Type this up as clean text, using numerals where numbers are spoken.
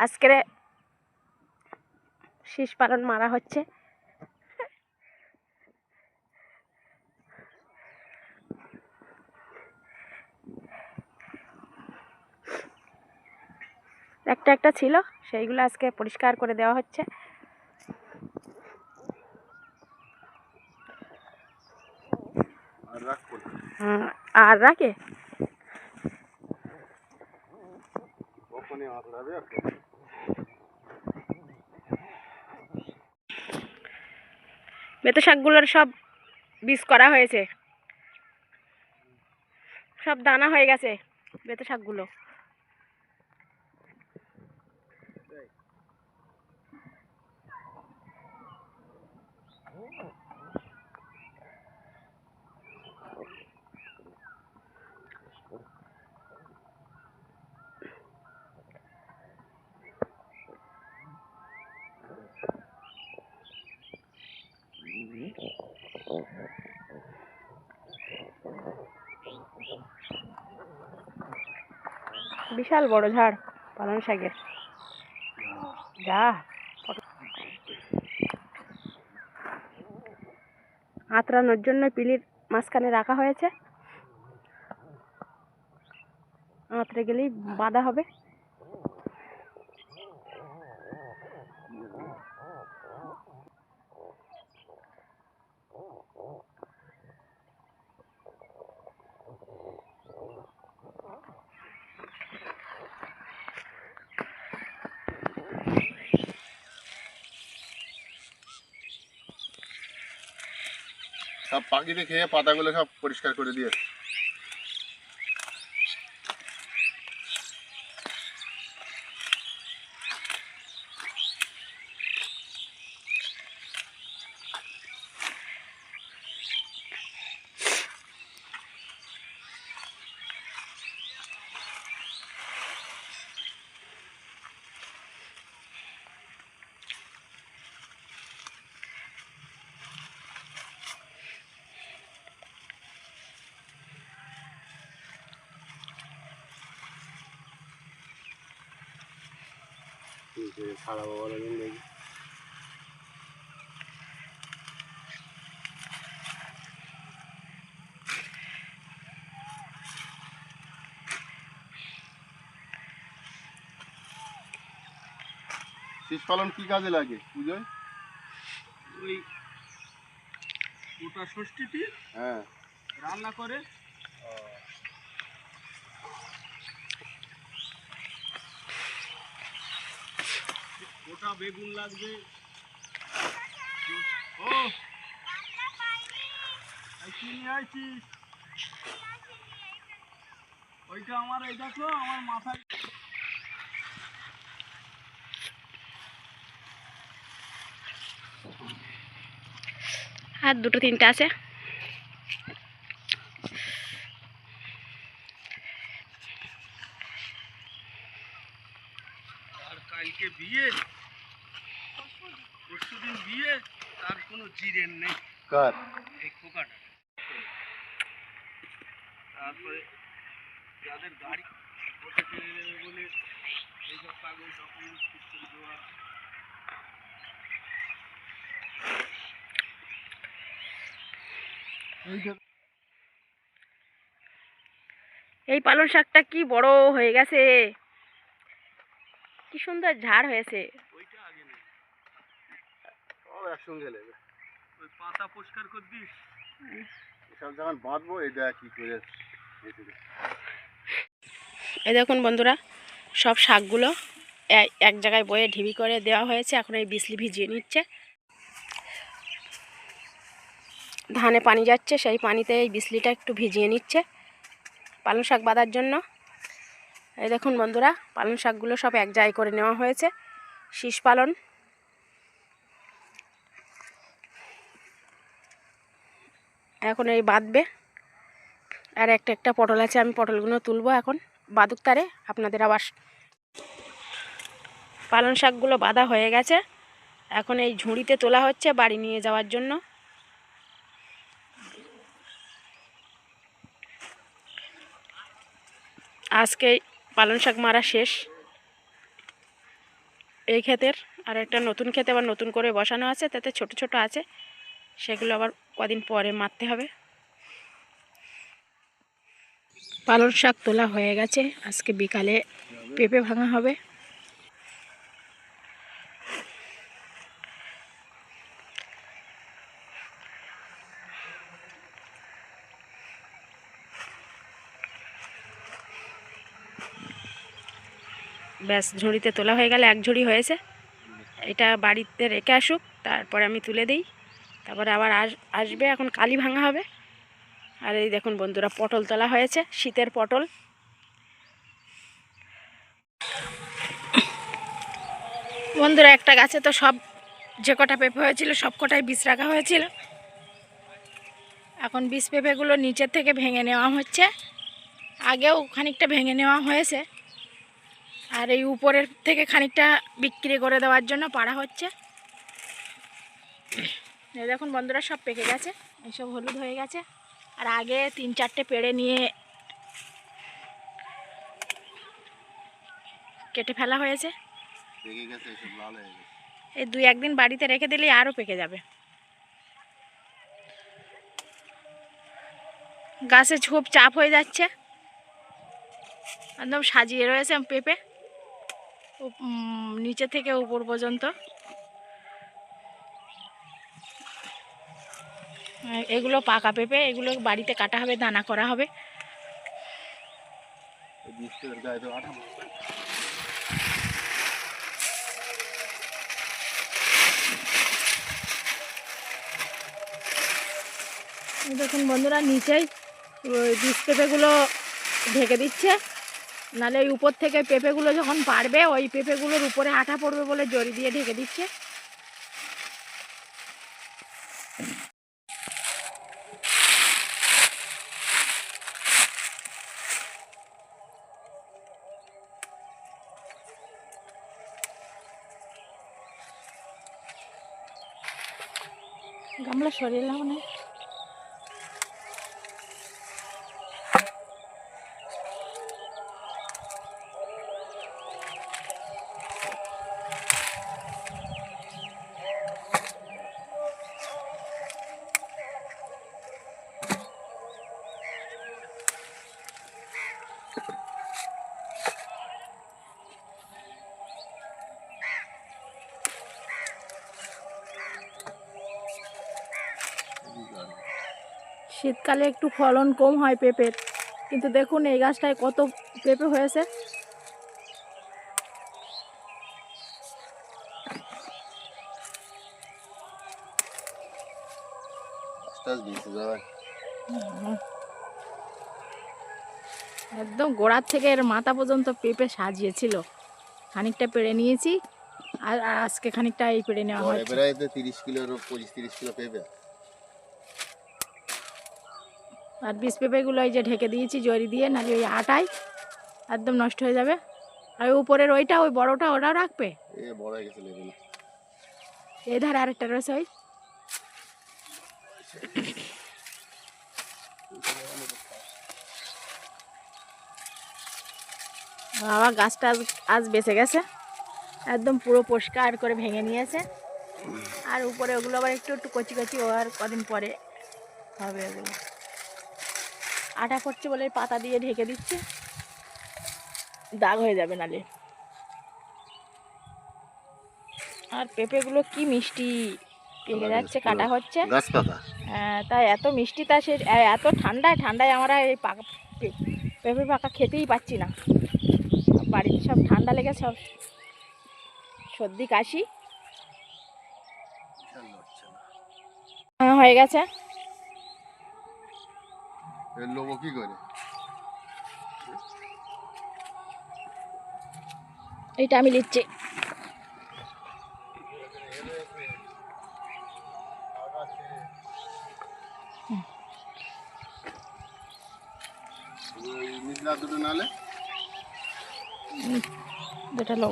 আজকের শীষ পালন মারা হচ্ছে। একটা একটা ছিল, সেইগুলো আজকে পরিষ্কার করে দেওয়া হচ্ছে। আর রাখে বেতো শাকগুলোর সব বীজ করা হয়েছে, সব দানা হয়ে গেছে বেতো শাকগুলো। বিশাল বড় ঝাড় পালং শাকের। যা আঁতরানোর জন্য পিলির মাঝখানে রাখা হয়েছে, আঁতরে গেলেই বাঁধা হবে। সব পাখিতে খেয়ে পাতাগুলো সব পরিষ্কার করে দিয়ে ছাড়াবো বলে দেখি। শীষ পালন কি কাজে লাগে পুজোয়? ওই গোটা ষষ্ঠীটি হ্যাঁ রান্না করে গোটা বেগুন লাগবে। ও কি নিয়ে আসছিস? ওইটা আমার, এই দেখো আমার মাথায়। আর দুটো তিনটা আছে। আর কালকে বিয়ে, পরশুদিন বিয়ে, তার কোনো জিরেন নেই। কার? এই খোকাটা। তারপরে যাদের গাড়ি ওটা চলে যাবে বলে এইসব কাগজ ডকুমেন্ট ঠিক করে দেওয়া। এই পালং শাকটা কি বড় হয়ে গেছে, কি সুন্দর ঝাড় হয়েছে। ওইটা আগে নেই, সব একসঙ্গে নেবে। ওই পাতা পরিষ্কার করে দিস। সব যখন বাঁধবো এই দেখ কি করে। এই দেখুন বন্ধুরা, সব শাকগুলো এক জায়গায় বয়ে ঢিবি করে দেওয়া হয়েছে। এখন এই বিসলি ভিজিয়ে নিচ্ছে। ধানে পানি যাচ্ছে, সেই পানিতে এই বিসলিটা একটু ভিজিয়ে নিচ্ছে পালং শাক বাঁধার জন্য। এই দেখুন বন্ধুরা, পালং শাকগুলো সব এক জায়গায় করে নেওয়া হয়েছে। শীষ পালন এখন এই বাঁধবে। আর একটা একটা পটল আছে, আমি পটলগুলো তুলবো এখন, বাদুক তারে আপনাদের আবার। পালং শাকগুলো বাঁধা হয়ে গেছে, এখন এই ঝুড়িতে তোলা হচ্ছে বাড়ি নিয়ে যাওয়ার জন্য। আজকে পালং শাক মারা শেষ। এই ক্ষেতের, আর একটা নতুন ক্ষেতে আবার নতুন করে বসানো আছে, তাতে ছোট ছোট আছে, সেগুলো আবার কদিন পরে মারতে হবে। পালং শাক তোলা হয়ে গেছে, আজকে বিকালে পেঁপে ভাঙা হবে। ব্যাস, ঝুড়িতে তোলা হয়ে গেলে, এক ঝুড়ি হয়েছে, এটা বাড়িতে রেখে আসুক, তারপরে আমি তুলে দিই, তারপরে আবার আসবে, এখন কালি ভাঙা হবে। আর এই দেখুন বন্ধুরা, পটল তোলা হয়েছে, শীতের পটল। বন্ধুরা, একটা গাছে তো সব যে কটা পেঁপে হয়েছিল সব কটাই বীজ রাখা হয়েছিল, এখন বীজ পেঁপেগুলো নিচের থেকে ভেঙে নেওয়া হচ্ছে, আগেও খানিকটা ভেঙে নেওয়া হয়েছে, আর এই উপরের থেকে খানিকটা বিক্রি করে দেওয়ার জন্য পাড়া হচ্ছে। এই দেখুন বন্ধুরা, সব পেকে গেছে, এইসব হলুদ হয়ে গেছে, আর আগে 3-4টে পেড়ে নিয়ে কেটে ফেলা হয়েছে। পেকে গেছে, এসব লাল হয়ে গেছে। এই 2-1 দিন বাড়িতে রেখে দিলেই আরও পেকে যাবে। গাছে খুব চাপ হয়ে যাচ্ছে, একদম সাজিয়ে রয়েছে পেঁপে নিচে থেকে উপর পর্যন্ত। এগুলো পাকা পেঁপে, এগুলো বাড়িতে কাটা হবে, দানা করা হবে। দেখুন বন্ধুরা, নিচেই ওই বীজ পেঁপেগুলো ঢেকে দিচ্ছে, নাহলে ওই উপর থেকে পেঁপেগুলো যখন পারবে, ওই পেঁপেগুলোর উপরে আঠা পড়বে বলে জড়ি দিয়ে ঢেকে দিচ্ছে। গামলা সরিয়ে নাও না। শীতকালে একটু ফলন কম হয় পেঁপের, কিন্তু দেখুন এই গাছটায় কত পেঁপে হয়েছে। একদম গোড়ার থেকে এর মাথা পর্যন্ত পেঁপে সাজিয়েছিল, খানিকটা পেড়ে নিয়েছি, আর আজকে খানিকটা এই পেড়ে নেওয়া হয়েছে। প্রায় 30 কিলোর 25-30 কিলো পেঁপে। আর বীজ পেঁপেগুলো এই যে ঢেকে দিয়েছি জড়ি দিয়ে, নাহলে ওই আটায় একদম নষ্ট হয়ে যাবে। আর উপরের ওইটা, ওই বড়টা, ওটাও রাখবে। বড় হয়ে গেছে, লেবে না। এই ধারে আরেকটা রয়েছে, ওই বাবা, গাছটা আজ বেঁচে গেছে, একদম পুরো পরিষ্কার করে ভেঙে নিয়েছে। আর উপরে ওগুলো আবার একটু একটু কচি কচি, ও আর কদিন পরে হবে। ওগুলো আটা পড়ছে বলে পাতা দিয়ে ঢেকে দিচ্ছে, দাগ হয়ে যাবে নালে। আর পেঁপেগুলো কি মিষ্টি, পেকে যাচ্ছে, কাটা হচ্ছে। গাছ পাতা। তাই এত মিষ্টি, তা সে এত ঠান্ডায় আমরা এই পাকা পেঁপে পাকা খেতেই পাচ্ছি না। বাড়িতে সব ঠান্ডা লেগে সব সর্দি কাশি হয়ে গেছে। লোবো কি করে? এইটা আমি নিচ্ছি। দুটো নালে দুটো লোক